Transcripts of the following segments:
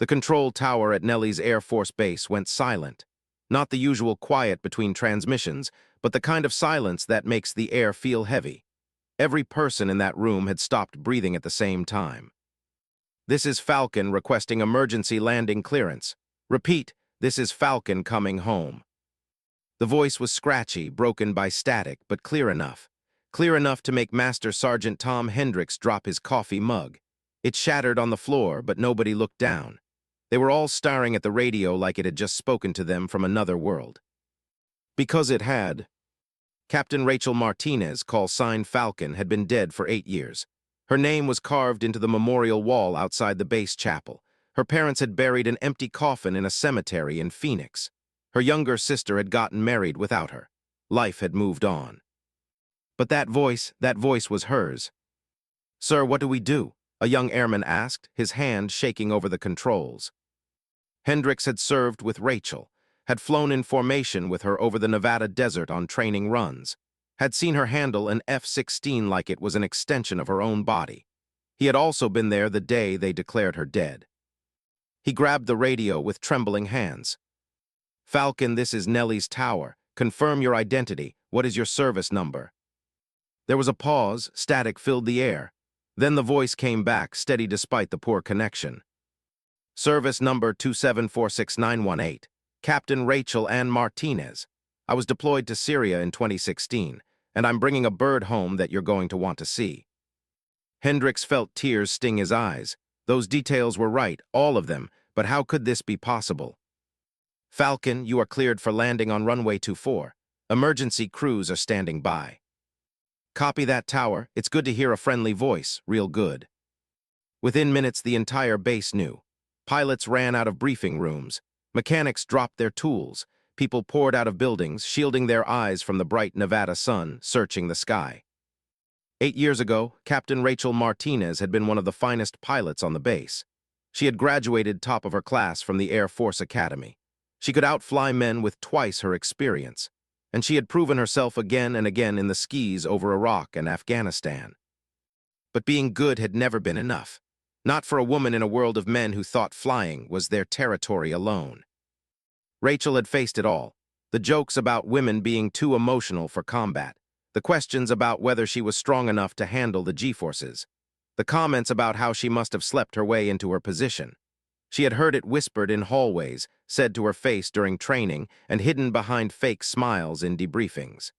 The control tower at Nellie's Air Force Base went silent. Not the usual quiet between transmissions, but the kind of silence that makes the air feel heavy. Every person in that room had stopped breathing at the same time. "This is Falcon requesting emergency landing clearance. Repeat, this is Falcon coming home." The voice was scratchy, broken by static, but clear enough. Clear enough to make Master Sergeant Tom Hendricks drop his coffee mug. It shattered on the floor, but nobody looked down. They were all staring at the radio like it had just spoken to them from another world. Because it had. Captain Rachel Martinez, call sign Falcon, had been dead for 8 years. Her name was carved into the memorial wall outside the base chapel. Her parents had buried an empty coffin in a cemetery in Phoenix. Her younger sister had gotten married without her. Life had moved on. But that voice was hers. "Sir, what do we do?" a young airman asked, his hand shaking over the controls. Hendricks had served with Rachel, had flown in formation with her over the Nevada desert on training runs, had seen her handle an F-16 like it was an extension of her own body. He had also been there the day they declared her dead. He grabbed the radio with trembling hands. "Falcon, this is Nellie's tower. Confirm your identity. What is your service number?" There was a pause, static filled the air. Then the voice came back, steady despite the poor connection. "Service number 2746918. Captain Rachel Ann Martinez. I was deployed to Syria in 2016, and I'm bringing a bird home that you're going to want to see." Hendricks felt tears sting his eyes. Those details were right, all of them, but how could this be possible? "Falcon, you are cleared for landing on runway 24. Emergency crews are standing by." "Copy that, tower. It's good to hear a friendly voice, real good." Within minutes, the entire base knew. Pilots ran out of briefing rooms. Mechanics dropped their tools. People poured out of buildings, shielding their eyes from the bright Nevada sun, searching the sky. 8 years ago, Captain Rachel Martinez had been one of the finest pilots on the base. She had graduated top of her class from the Air Force Academy. She could outfly men with twice her experience, and she had proven herself again and again in the skis over Iraq and Afghanistan. But being good had never been enough. Not for a woman in a world of men who thought flying was their territory alone. Rachel had faced it all. The jokes about women being too emotional for combat. The questions about whether she was strong enough to handle the G-forces. The comments about how she must have slept her way into her position. She had heard it whispered in hallways, said to her face during training, and hidden behind fake smiles in debriefings.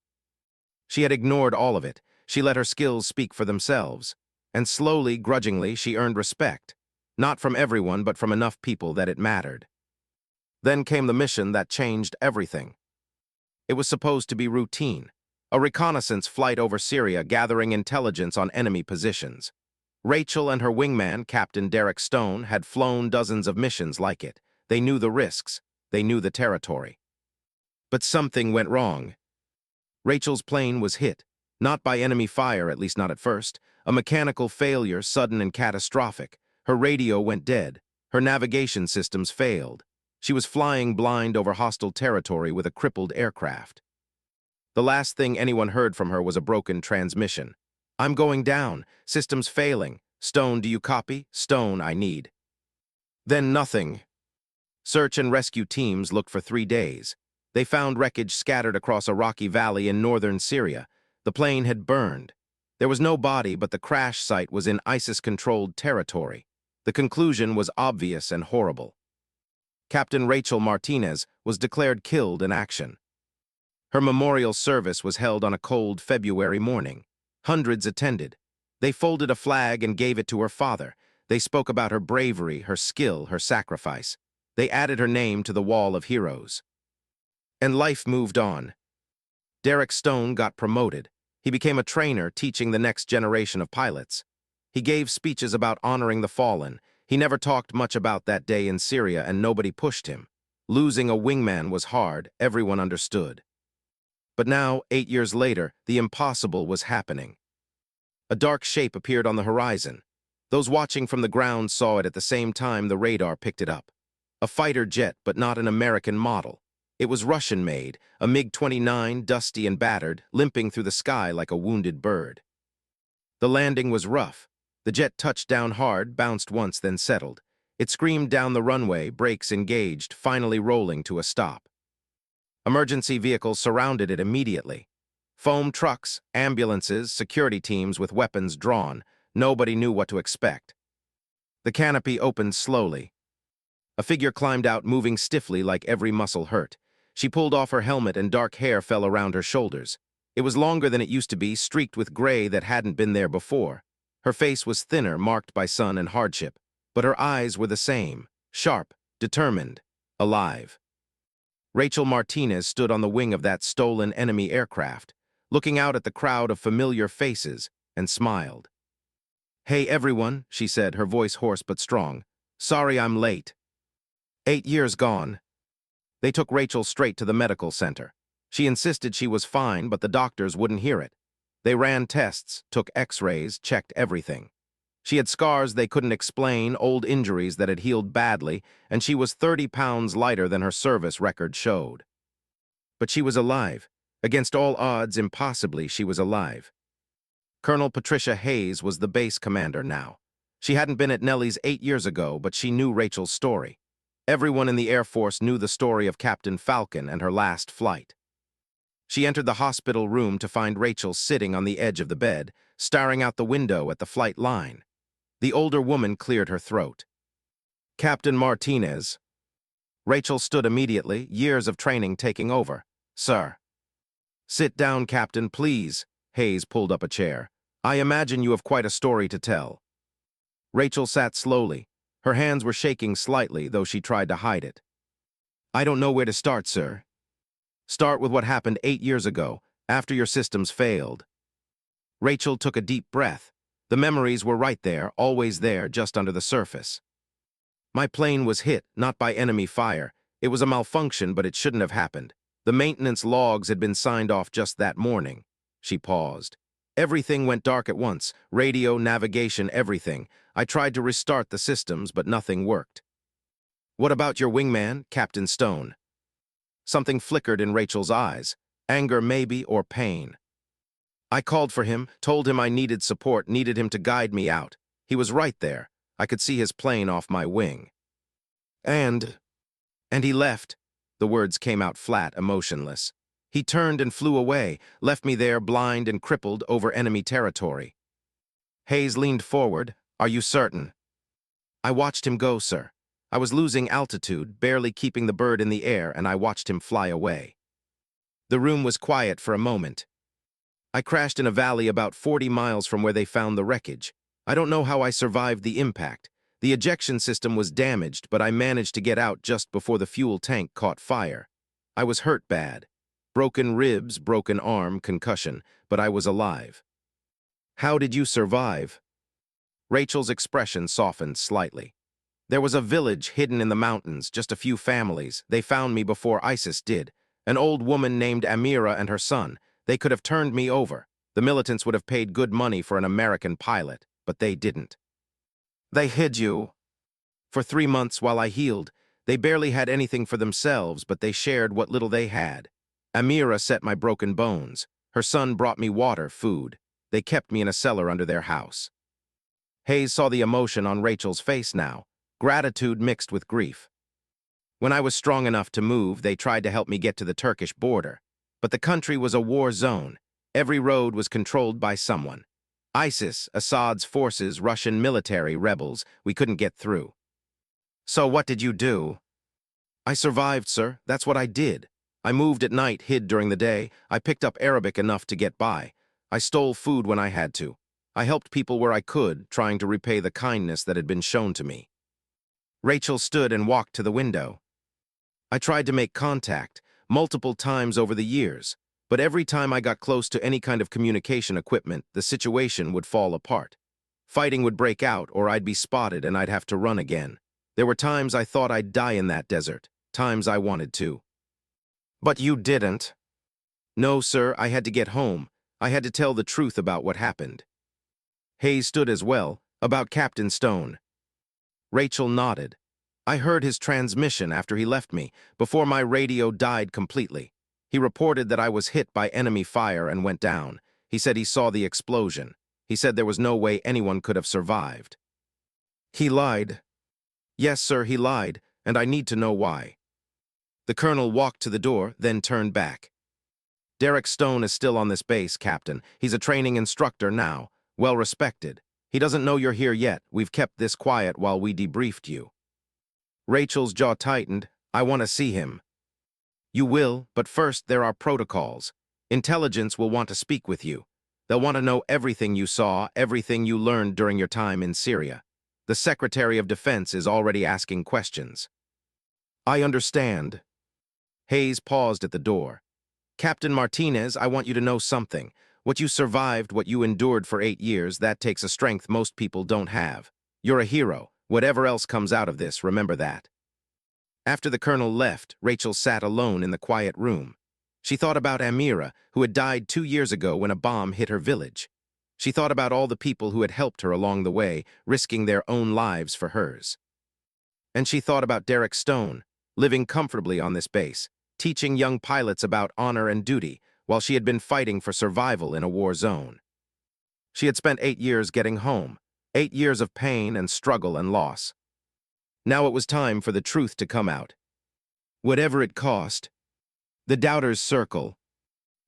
She had ignored all of it. She let her skills speak for themselves. And slowly, grudgingly, she earned respect. Not from everyone, but from enough people that it mattered. Then came the mission that changed everything. It was supposed to be routine. A reconnaissance flight over Syria gathering intelligence on enemy positions. Rachel and her wingman, Captain Derek Stone, had flown dozens of missions like it. They knew the risks. They knew the territory. But something went wrong. Rachel's plane was hit. Not by enemy fire, at least not at first. A mechanical failure, sudden and catastrophic. Her radio went dead. Her navigation systems failed. She was flying blind over hostile territory with a crippled aircraft. The last thing anyone heard from her was a broken transmission. "I'm going down. Systems failing. Stone, do you copy? Stone, I need." Then nothing. Search and rescue teams looked for 3 days. They found wreckage scattered across a rocky valley in northern Syria. The plane had burned. There was no body, but the crash site was in ISIS-controlled territory. The conclusion was obvious and horrible. Captain Rachel Martinez was declared killed in action. Her memorial service was held on a cold February morning. Hundreds attended. They folded a flag and gave it to her father. They spoke about her bravery, her skill, her sacrifice. They added her name to the wall of heroes. And life moved on. Derek Stone got promoted. He became a trainer teaching the next generation of pilots. He gave speeches about honoring the fallen. He never talked much about that day in Syria, and nobody pushed him. Losing a wingman was hard, everyone understood. But now, 8 years later, the impossible was happening. A dark shape appeared on the horizon. Those watching from the ground saw it at the same time the radar picked it up. A fighter jet, but not an American model. It was Russian-made, a MiG-29, dusty and battered, limping through the sky like a wounded bird. The landing was rough. The jet touched down hard, bounced once, then settled. It screamed down the runway, brakes engaged, finally rolling to a stop. Emergency vehicles surrounded it immediately. Foam trucks, ambulances, security teams with weapons drawn. Nobody knew what to expect. The canopy opened slowly. A figure climbed out, moving stiffly like every muscle hurt. She pulled off her helmet and dark hair fell around her shoulders. It was longer than it used to be, streaked with gray that hadn't been there before. Her face was thinner, marked by sun and hardship, but her eyes were the same, sharp, determined, alive. Rachel Martinez stood on the wing of that stolen enemy aircraft, looking out at the crowd of familiar faces, and smiled. "Hey, everyone," she said, her voice hoarse but strong. "Sorry I'm late." 8 years gone. They took Rachel straight to the medical center. She insisted she was fine, but the doctors wouldn't hear it. They ran tests, took x-rays, checked everything. She had scars they couldn't explain, old injuries that had healed badly, and she was 30 pounds lighter than her service record showed. But she was alive. Against all odds, impossibly, she was alive. Colonel Patricia Hayes was the base commander now. She hadn't been at Nellie's 8 years ago, but she knew Rachel's story. Everyone in the Air Force knew the story of Captain Falcon and her last flight. She entered the hospital room to find Rachel sitting on the edge of the bed, staring out the window at the flight line. The older woman cleared her throat. "Captain Martinez." Rachel stood immediately, years of training taking over. "Sir." "Sit down, Captain, please." Hayes pulled up a chair. "I imagine you have quite a story to tell." Rachel sat slowly. Her hands were shaking slightly, though she tried to hide it. "I don't know where to start, sir." "Start with what happened 8 years ago, after your systems failed." Rachel took a deep breath. The memories were right there, always there, just under the surface. "My plane was hit, not by enemy fire. It was a malfunction, but it shouldn't have happened. The maintenance logs had been signed off just that morning." She paused. "Everything went dark at once. Radio, navigation, everything. I tried to restart the systems, but nothing worked." "What about your wingman, Captain Stone?" Something flickered in Rachel's eyes. Anger maybe, or pain. "I called for him, told him I needed support, needed him to guide me out. He was right there. I could see his plane off my wing. And he left." The words came out flat, emotionless. "He turned and flew away, left me there blind and crippled over enemy territory." Hayes leaned forward. "Are you certain?" "I watched him go, sir. I was losing altitude, barely keeping the bird in the air, and I watched him fly away." The room was quiet for a moment. "I crashed in a valley about 40 miles from where they found the wreckage. I don't know how I survived the impact. The ejection system was damaged, but I managed to get out just before the fuel tank caught fire. I was hurt bad. Broken ribs, broken arm, concussion, but I was alive." "How did you survive?" Rachel's expression softened slightly. "There was a village hidden in the mountains, just a few families. They found me before ISIS did. An old woman named Amira and her son. They could have turned me over. The militants would have paid good money for an American pilot, but they didn't. They hid you." "For 3 months while I healed. They barely had anything for themselves, but they shared what little they had. Amira set my broken bones. Her son brought me water, food. They kept me in a cellar under their house." Hayes saw the emotion on Rachel's face now, gratitude mixed with grief. "When I was strong enough to move, they tried to help me get to the Turkish border. But the country was a war zone. Every road was controlled by someone. ISIS, Assad's forces, Russian military, rebels. We couldn't get through." "So what did you do?" "I survived, sir. That's what I did. I moved at night, hid during the day. I picked up Arabic enough to get by. I stole food when I had to. I helped people where I could, trying to repay the kindness that had been shown to me." Rachel stood and walked to the window. "I tried to make contact, multiple times over the years, but every time I got close to any kind of communication equipment, the situation would fall apart. Fighting would break out, or I'd be spotted and I'd have to run again. There were times I thought I'd die in that desert, times I wanted to." "But you didn't." "No, sir, I had to get home. I had to tell the truth about what happened." Hayes stood as well. "About Captain Stone." Rachel nodded. "I heard his transmission after he left me, before my radio died completely. He reported that I was hit by enemy fire and went down. He said he saw the explosion. He said there was no way anyone could have survived." "He lied." Yes, sir, he lied, and I need to know why. The colonel walked to the door, then turned back. Derek Stone is still on this base, Captain. He's a training instructor now, well respected. He doesn't know you're here yet. We've kept this quiet while we debriefed you. Rachel's jaw tightened. I want to see him. You will, but first there are protocols. Intelligence will want to speak with you. They'll want to know everything you saw, everything you learned during your time in Syria. The Secretary of Defense is already asking questions. I understand. Hayes paused at the door. Captain Martinez, I want you to know something. What you survived, what you endured for 8 years, that takes a strength most people don't have. You're a hero. Whatever else comes out of this, remember that. After the colonel left, Rachel sat alone in the quiet room. She thought about Amira, who had died 2 years ago when a bomb hit her village. She thought about all the people who had helped her along the way, risking their own lives for hers. And she thought about Derek Stone, living comfortably on this base, teaching young pilots about honor and duty while she had been fighting for survival in a war zone. She had spent 8 years getting home, 8 years of pain and struggle and loss. Now it was time for the truth to come out. Whatever it cost. The doubters circle.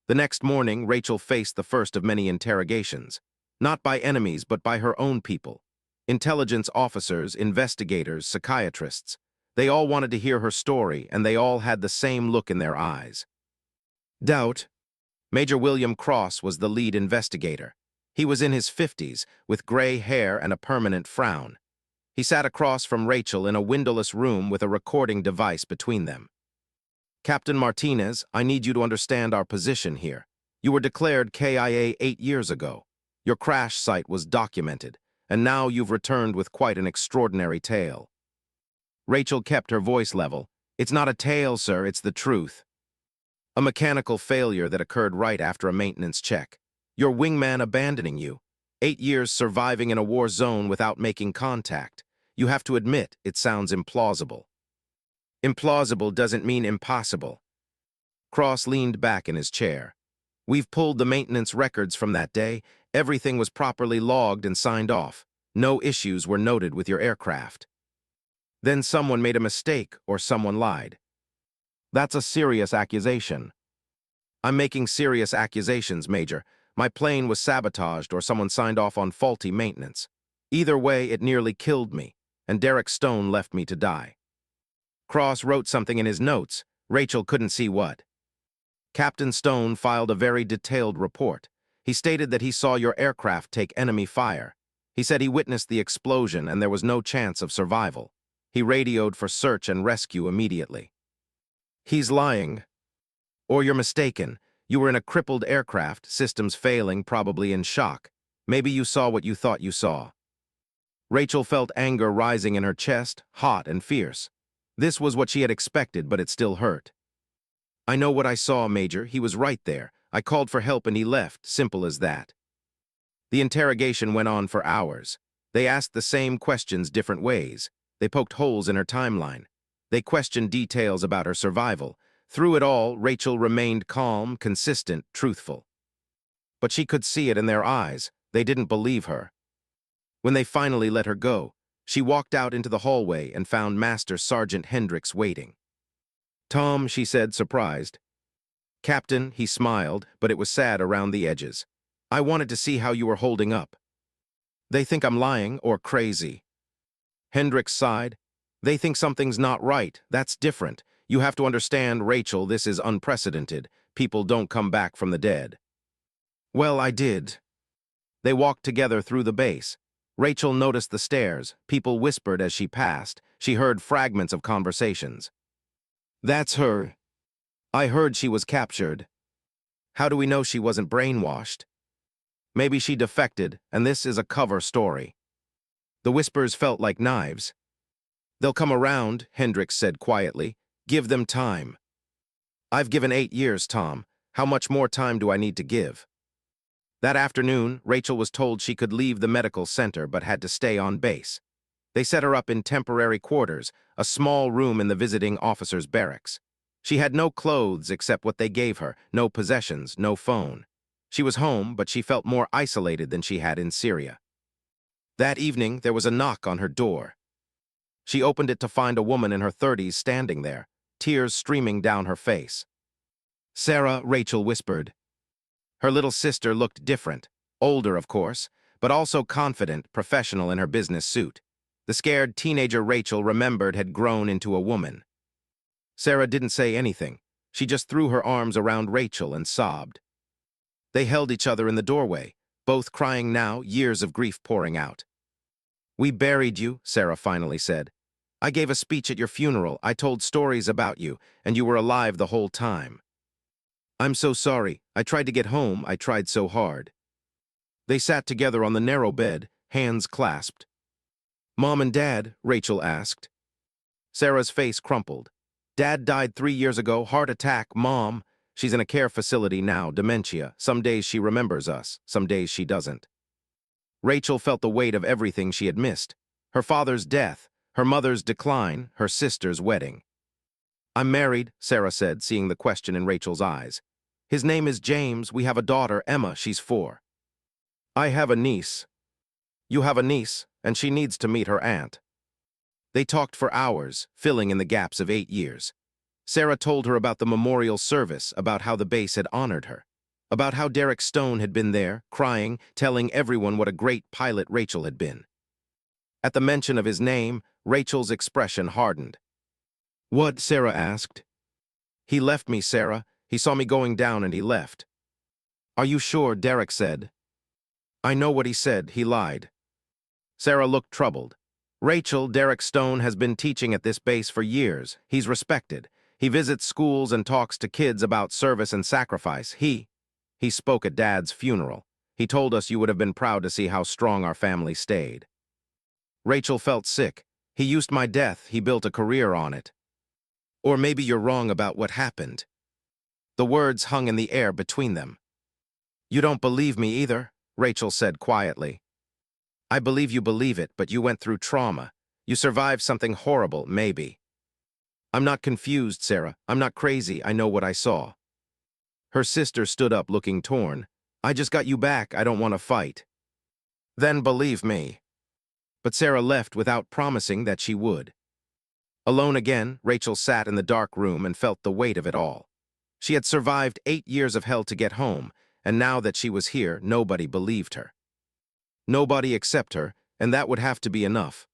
The next morning, Rachel faced the first of many interrogations, not by enemies but by her own people. Intelligence officers, investigators, psychiatrists. They all wanted to hear her story, and they all had the same look in their eyes. Doubt. Major William Cross was the lead investigator. He was in his 50s, with gray hair and a permanent frown. He sat across from Rachel in a windowless room with a recording device between them. Captain Martinez, I need you to understand our position here. You were declared KIA 8 years ago. Your crash site was documented, and now you've returned with quite an extraordinary tale. Rachel kept her voice level. It's not a tale, sir, it's the truth. A mechanical failure that occurred right after a maintenance check. Your wingman abandoning you. 8 years surviving in a war zone without making contact. You have to admit, it sounds implausible. Implausible doesn't mean impossible. Cross leaned back in his chair. We've pulled the maintenance records from that day. Everything was properly logged and signed off. No issues were noted with your aircraft. Then someone made a mistake or someone lied. That's a serious accusation. I'm making serious accusations, Major. My plane was sabotaged or someone signed off on faulty maintenance. Either way, it nearly killed me, and Derek Stone left me to die. Cross wrote something in his notes. Rachel couldn't see what. Captain Stone filed a very detailed report. He stated that he saw your aircraft take enemy fire. He said he witnessed the explosion and there was no chance of survival. He radioed for search and rescue immediately. He's lying. Or you're mistaken. You were in a crippled aircraft, systems failing, probably in shock. Maybe you saw what you thought you saw. Rachel felt anger rising in her chest, hot and fierce. This was what she had expected, but it still hurt. I know what I saw, Major. He was right there. I called for help and he left, simple as that. The interrogation went on for hours. They asked the same questions different ways. They poked holes in her timeline. They questioned details about her survival. Through it all, Rachel remained calm, consistent, truthful. But she could see it in their eyes. They didn't believe her. When they finally let her go, she walked out into the hallway and found Master Sergeant Hendricks waiting. Tom, she said, surprised. Captain, he smiled, but it was sad around the edges. I wanted to see how you were holding up. They think I'm lying or crazy. Hendricks sighed. They think something's not right. That's different. You have to understand, Rachel, this is unprecedented. People don't come back from the dead. Well, I did. They walked together through the base. Rachel noticed the stairs. People whispered as she passed. She heard fragments of conversations. That's her. I heard she was captured. How do we know she wasn't brainwashed? Maybe she defected, and this is a cover story. The whispers felt like knives. They'll come around, Hendricks said quietly. Give them time. I've given 8 years, Tom. How much more time do I need to give? That afternoon, Rachel was told she could leave the medical center but had to stay on base. They set her up in temporary quarters, a small room in the visiting officer's barracks. She had no clothes except what they gave her, no possessions, no phone. She was home, but she felt more isolated than she had in Syria. That evening, there was a knock on her door. She opened it to find a woman in her 30s standing there, tears streaming down her face. "Sarah," Rachel whispered. Her little sister looked different, older of course, but also confident, professional in her business suit. The scared teenager Rachel remembered had grown into a woman. Sarah didn't say anything. She just threw her arms around Rachel and sobbed. They held each other in the doorway, both crying now, years of grief pouring out. "We buried you," Sarah finally said. "I gave a speech at your funeral. I told stories about you, and you were alive the whole time. I'm so sorry. I tried to get home. I tried so hard." They sat together on the narrow bed, hands clasped. "Mom and Dad?" Rachel asked. Sarah's face crumpled. "Dad died 3 years ago, heart attack. Mom, she's in a care facility now, dementia. Some days she remembers us, some days she doesn't." Rachel felt the weight of everything she had missed. Her father's death, her mother's decline, her sister's wedding. "I'm married," Sarah said, seeing the question in Rachel's eyes. "His name is James. We have a daughter, Emma. She's 4. I have a niece. You have a niece, and she needs to meet her aunt." They talked for hours, filling in the gaps of 8 years. Sarah told her about the memorial service, about how the base had honored her, about how Derek Stone had been there, crying, telling everyone what a great pilot Rachel had been. At the mention of his name, Rachel's expression hardened. "What?" Sarah asked. "He left me, Sarah. He saw me going down and he left." "Are you sure?" Derek said. "I know what he said. He lied." Sarah looked troubled. "Rachel, Derek Stone has been teaching at this base for years. He's respected. He visits schools and talks to kids about service and sacrifice. He spoke at Dad's funeral. He told us you would have been proud to see how strong our family stayed." Rachel felt sick. "He used my death. He built a career on it." "Or maybe you're wrong about what happened." The words hung in the air between them. "You don't believe me either," Rachel said quietly. "I believe you believe it, but you went through trauma. You survived something horrible, maybe." "I'm not confused, Sarah. I'm not crazy. I know what I saw." Her sister stood up looking torn. "I just got you back. I don't want to fight." "Then believe me." But Sarah left without promising that she would. Alone again, Rachel sat in the dark room and felt the weight of it all. She had survived 8 years of hell to get home, and now that she was here, nobody believed her. Nobody except her, and that would have to be enough.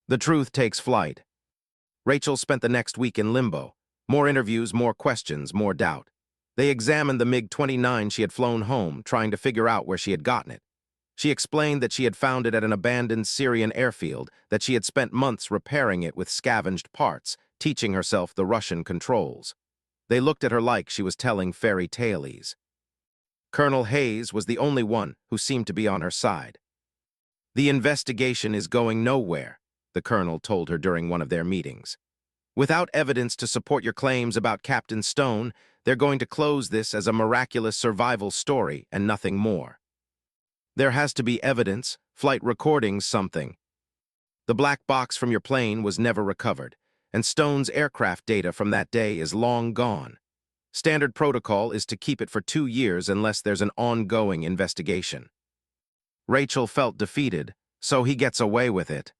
The truth takes flight. Rachel spent the next week in limbo. More interviews, more questions, more doubt. They examined the MiG-29 she had flown home, trying to figure out where she had gotten it. She explained that she had found it at an abandoned Syrian airfield, that she had spent months repairing it with scavenged parts, teaching herself the Russian controls. They looked at her like she was telling fairy tales. Colonel Hayes was the only one who seemed to be on her side. "The investigation is going nowhere," the colonel told her during one of their meetings. "Without evidence to support your claims about Captain Stone, they're going to close this as a miraculous survival story and nothing more. There has to be evidence, flight recordings, something. The black box from your plane was never recovered, and Stone's aircraft data from that day is long gone. Standard protocol is to keep it for 2 years unless there's an ongoing investigation." Rachel felt defeated, so he gets away with it.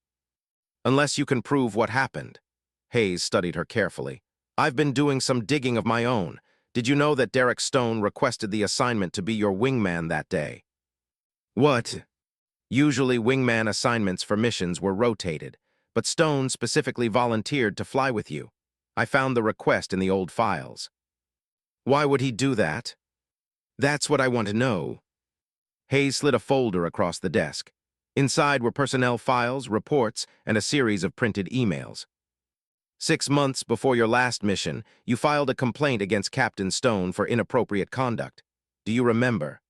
"Unless you can prove what happened." Hayes studied her carefully. "I've been doing some digging of my own. Did you know that Derek Stone requested the assignment to be your wingman that day?" "What?" Usually wingman assignments for missions were rotated, but Stone specifically volunteered to fly with you. I found the request in the old files. "Why would he do that?" "That's what I want to know." Hayes slid a folder across the desk. Inside were personnel files, reports, and a series of printed emails. "6 months before your last mission, you filed a complaint against Captain Stone for inappropriate conduct. Do you remember?"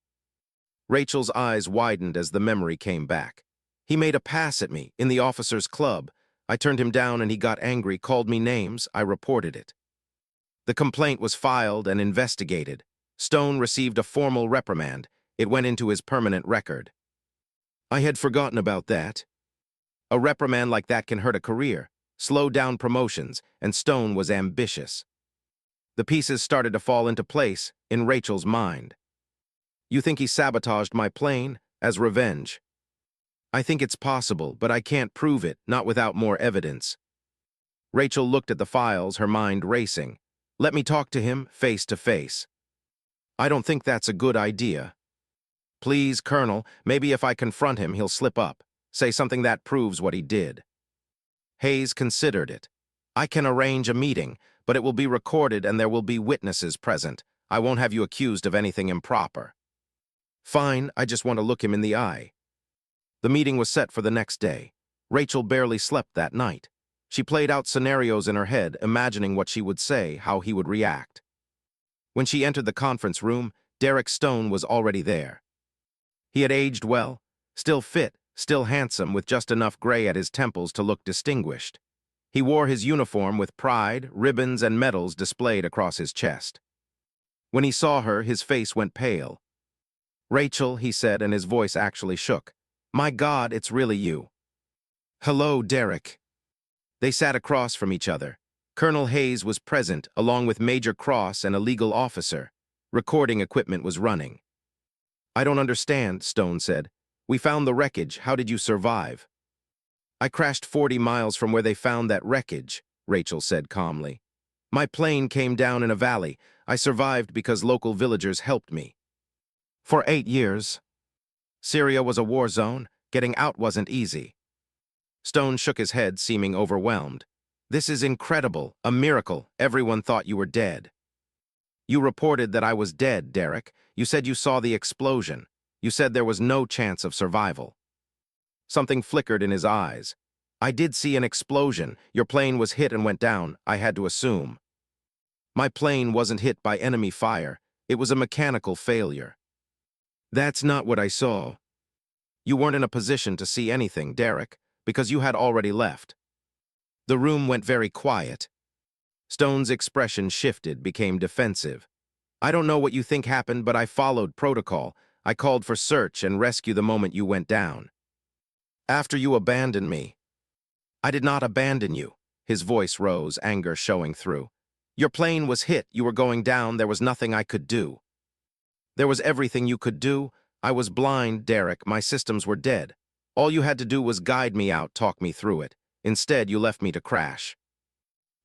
Rachel's eyes widened as the memory came back. "He made a pass at me in the officers' club. I turned him down and he got angry, called me names. I reported it. The complaint was filed and investigated. Stone received a formal reprimand. It went into his permanent record." "I had forgotten about that." "A reprimand like that can hurt a career, slow down promotions, and Stone was ambitious." The pieces started to fall into place in Rachel's mind. "You think he sabotaged my plane as revenge?" I think it's possible, but I can't prove it, not without more evidence. Rachel looked at the files, her mind racing. Let me talk to him, face to face. I don't think that's a good idea. Please, Colonel, maybe if I confront him, he'll slip up. Say something that proves what he did. Hayes considered it. I can arrange a meeting, but it will be recorded and there will be witnesses present. I won't have you accused of anything improper. Fine, I just want to look him in the eye. The meeting was set for the next day. Rachel barely slept that night. She played out scenarios in her head, imagining what she would say, how he would react. When she entered the conference room, Derek Stone was already there. He had aged well, still fit, still handsome, with just enough gray at his temples to look distinguished. He wore his uniform with pride, ribbons and medals displayed across his chest. When he saw her, his face went pale. "Rachel," he said, and his voice actually shook. "My God, it's really you." "Hello, Derek." They sat across from each other. Colonel Hayes was present, along with Major Cross and a legal officer. Recording equipment was running. "I don't understand," Stone said. "We found the wreckage. How did you survive?" "I crashed 40 miles from where they found that wreckage," Rachel said calmly. "My plane came down in a valley. I survived because local villagers helped me. For 8 years. Syria was a war zone. Getting out wasn't easy." Stone shook his head, seeming overwhelmed. "This is incredible, a miracle. Everyone thought you were dead." "You reported that I was dead, Derek. You said you saw the explosion. You said there was no chance of survival." Something flickered in his eyes. "I did see an explosion. Your plane was hit and went down, I had to assume." "My plane wasn't hit by enemy fire. It was a mechanical failure." "That's not what I saw." "You weren't in a position to see anything, Derek, because you had already left." The room went very quiet. Stone's expression shifted, became defensive. "I don't know what you think happened, but I followed protocol. I called for search and rescue the moment you went down. After you abandoned me." "I did not abandon you." His voice rose, anger showing through. "Your plane was hit, you were going down, there was nothing I could do." "There was everything you could do. I was blind, Derek, my systems were dead. All you had to do was guide me out, talk me through it. Instead, you left me to crash."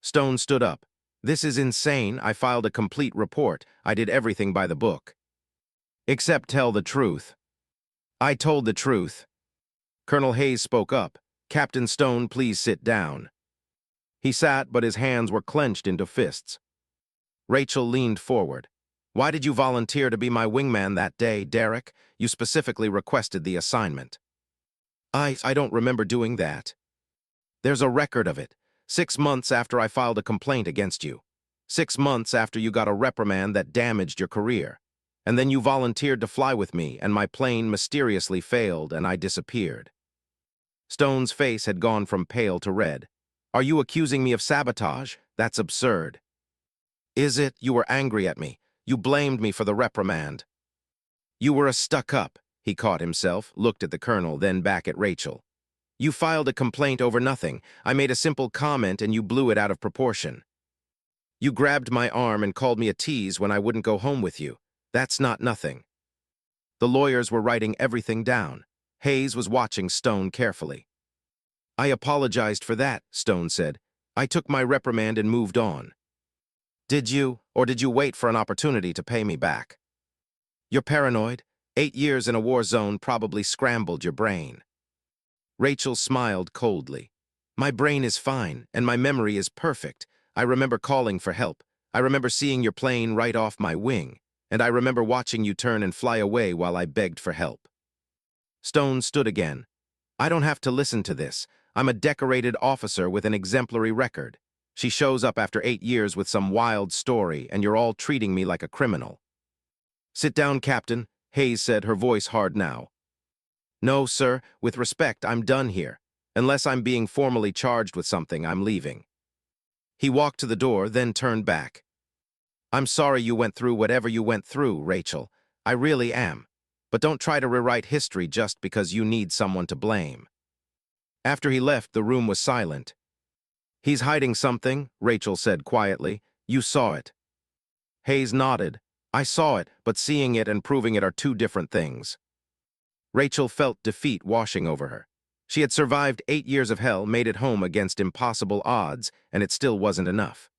Stone stood up. "This is insane. I filed a complete report. I did everything by the book." "Except tell the truth." "I told the truth." Colonel Hayes spoke up. "Captain Stone, please sit down." He sat, but his hands were clenched into fists. Rachel leaned forward. "Why did you volunteer to be my wingman that day, Derek? You specifically requested the assignment." I don't remember doing that." "There's a record of it. 6 months after I filed a complaint against you. 6 months after you got a reprimand that damaged your career. And then you volunteered to fly with me, and my plane mysteriously failed, and I disappeared." Stone's face had gone from pale to red. "Are you accusing me of sabotage? That's absurd." "Is it? You were angry at me. You blamed me for the reprimand." "You were a stuck-up." He caught himself, looked at the colonel, then back at Rachel. "You filed a complaint over nothing. I made a simple comment and you blew it out of proportion. You grabbed my arm and called me a tease when I wouldn't go home with you. That's not nothing." The lawyers were writing everything down. Hayes was watching Stone carefully. "I apologized for that," Stone said. "I took my reprimand and moved on." "Did you, or did you wait for an opportunity to pay me back?" "You're paranoid. 8 years in a war zone probably scrambled your brain." Rachel smiled coldly. "My brain is fine, and my memory is perfect. I remember calling for help. I remember seeing your plane right off my wing, and I remember watching you turn and fly away while I begged for help." Stone stood again. "I don't have to listen to this. I'm a decorated officer with an exemplary record. She shows up after 8 years with some wild story, and you're all treating me like a criminal." "Sit down, Captain," Hayes said, her voice hard now. "No, sir, with respect, I'm done here. Unless I'm being formally charged with something, I'm leaving." He walked to the door, then turned back. "I'm sorry you went through whatever you went through, Rachel. I really am. But don't try to rewrite history just because you need someone to blame." After he left, the room was silent. "He's hiding something," Rachel said quietly. "You saw it." Hayes nodded. "I saw it, but seeing it and proving it are two different things." Rachel felt defeat washing over her. She had survived 8 years of hell, made it home against impossible odds, and it still wasn't enough.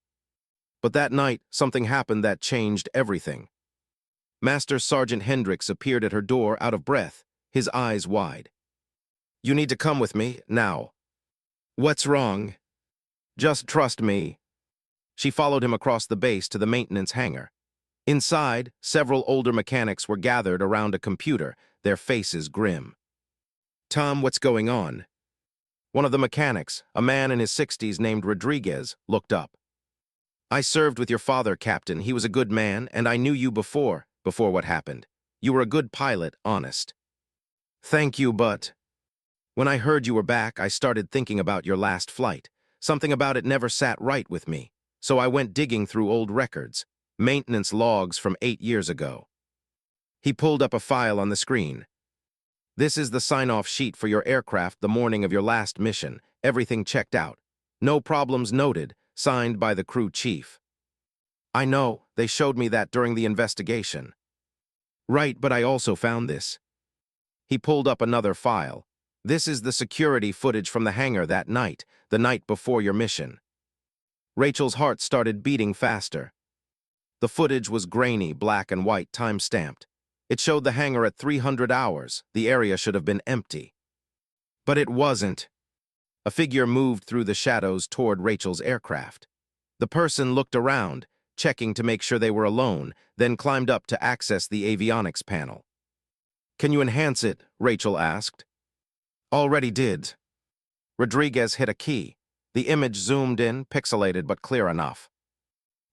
But that night, something happened that changed everything. Master Sergeant Hendricks appeared at her door out of breath, his eyes wide. "You need to come with me, now." "What's wrong?" "Just trust me." She followed him across the base to the maintenance hangar. Inside, several older mechanics were gathered around a computer, their faces grim. "Tom, what's going on?" One of the mechanics, a man in his 60s named Rodriguez, looked up. "I served with your father, Captain. He was a good man, and I knew you before what happened. You were a good pilot, honest." "Thank you, but..." "When I heard you were back, I started thinking about your last flight. Something about it never sat right with me, so I went digging through old records, maintenance logs from 8 years ago." He pulled up a file on the screen. "This is the sign-off sheet for your aircraft the morning of your last mission. Everything checked out. No problems noted, signed by the crew chief." "I know, they showed me that during the investigation." "Right, but I also found this." He pulled up another file. "This is the security footage from the hangar that night, the night before your mission." Rachel's heart started beating faster. The footage was grainy, black and white, time-stamped. It showed the hangar at 300 hours. The area should have been empty. But it wasn't. A figure moved through the shadows toward Rachel's aircraft. The person looked around, checking to make sure they were alone, then climbed up to access the avionics panel. "Can you enhance it?" Rachel asked. "Already did." Rodriguez hit a key. The image zoomed in, pixelated but clear enough.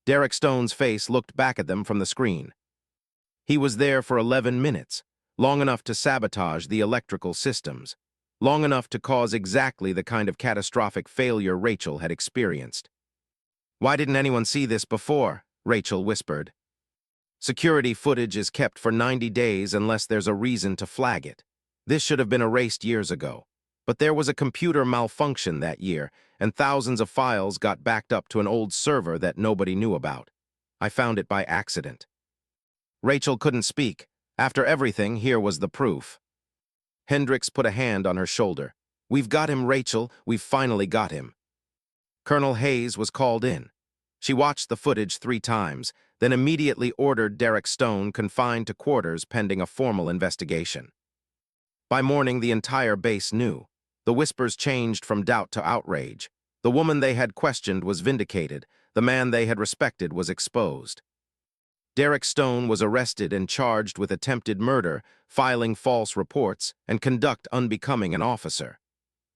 Derek Stone's face looked back at them from the screen. He was there for 11 minutes, long enough to sabotage the electrical systems, long enough to cause exactly the kind of catastrophic failure Rachel had experienced. "Why didn't anyone see this before?" Rachel whispered. "Security footage is kept for 90 days unless there's a reason to flag it. This should have been erased years ago. But there was a computer malfunction that year, and thousands of files got backed up to an old server that nobody knew about. I found it by accident." Rachel couldn't speak. After everything, here was the proof. Hendricks put a hand on her shoulder. "We've got him, Rachel. We've finally got him." Colonel Hayes was called in. She watched the footage 3 times, then immediately ordered Derek Stone confined to quarters pending a formal investigation. By morning, the entire base knew. The whispers changed from doubt to outrage. The woman they had questioned was vindicated. The man they had respected was exposed. Derek Stone was arrested and charged with attempted murder, filing false reports, and conduct unbecoming an officer.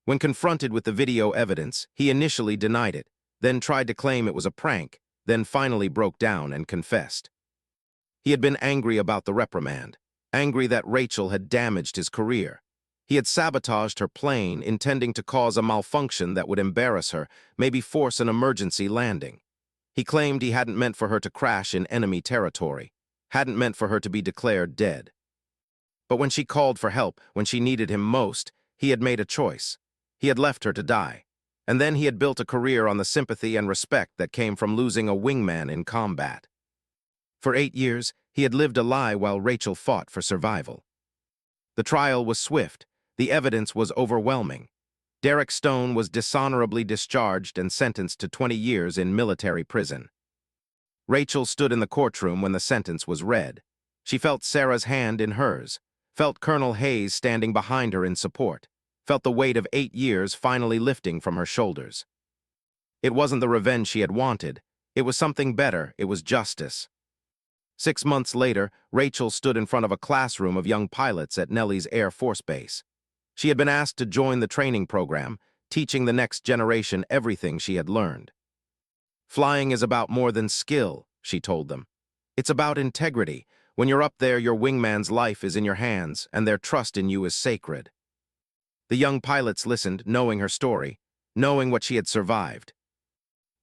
When confronted with the video evidence, he initially denied it, then tried to claim it was a prank, then finally broke down and confessed. He had been angry about the reprimand, angry that Rachel had damaged his career. He had sabotaged her plane, intending to cause a malfunction that would embarrass her, maybe force an emergency landing. He claimed he hadn't meant for her to crash in enemy territory, hadn't meant for her to be declared dead. But when she called for help, when she needed him most, he had made a choice. He had left her to die. And then he had built a career on the sympathy and respect that came from losing a wingman in combat. For 8 years, he had lived a lie while Rachel fought for survival. The trial was swift. The evidence was overwhelming. Derek Stone was dishonorably discharged and sentenced to 20 years in military prison. Rachel stood in the courtroom when the sentence was read. She felt Sarah's hand in hers, felt Colonel Hayes standing behind her in support, felt the weight of 8 years finally lifting from her shoulders. It wasn't the revenge she had wanted. It was something better. It was justice. 6 months later, Rachel stood in front of a classroom of young pilots at Nellie's Air Force Base. She had been asked to join the training program, teaching the next generation everything she had learned. "Flying is about more than skill," she told them. "It's about integrity. When you're up there, your wingman's life is in your hands, and their trust in you is sacred." The young pilots listened, knowing her story, knowing what she had survived.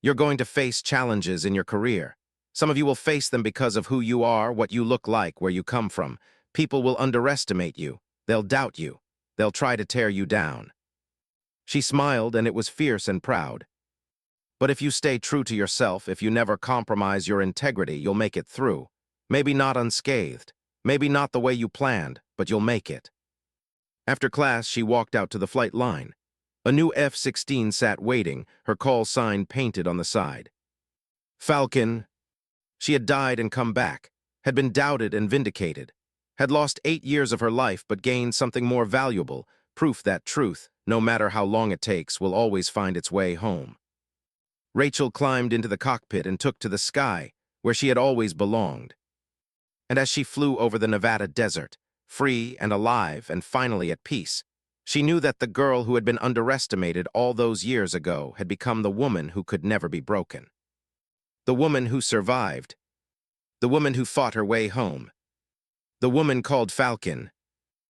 "You're going to face challenges in your career. Some of you will face them because of who you are, what you look like, where you come from. People will underestimate you. They'll doubt you. They'll try to tear you down." She smiled, and it was fierce and proud. "But if you stay true to yourself, if you never compromise your integrity, you'll make it through. Maybe not unscathed, maybe not the way you planned, but you'll make it." After class, she walked out to the flight line. A new F-16 sat waiting, her call sign painted on the side. Falcon. She had died and come back, had been doubted and vindicated, had lost 8 years of her life but gained something more valuable, proof that truth, no matter how long it takes, will always find its way home. Rachel climbed into the cockpit and took to the sky, where she had always belonged. And as she flew over the Nevada desert, free and alive and finally at peace, she knew that the girl who had been underestimated all those years ago had become the woman who could never be broken. The woman who survived. The woman who fought her way home. The woman called Falcon.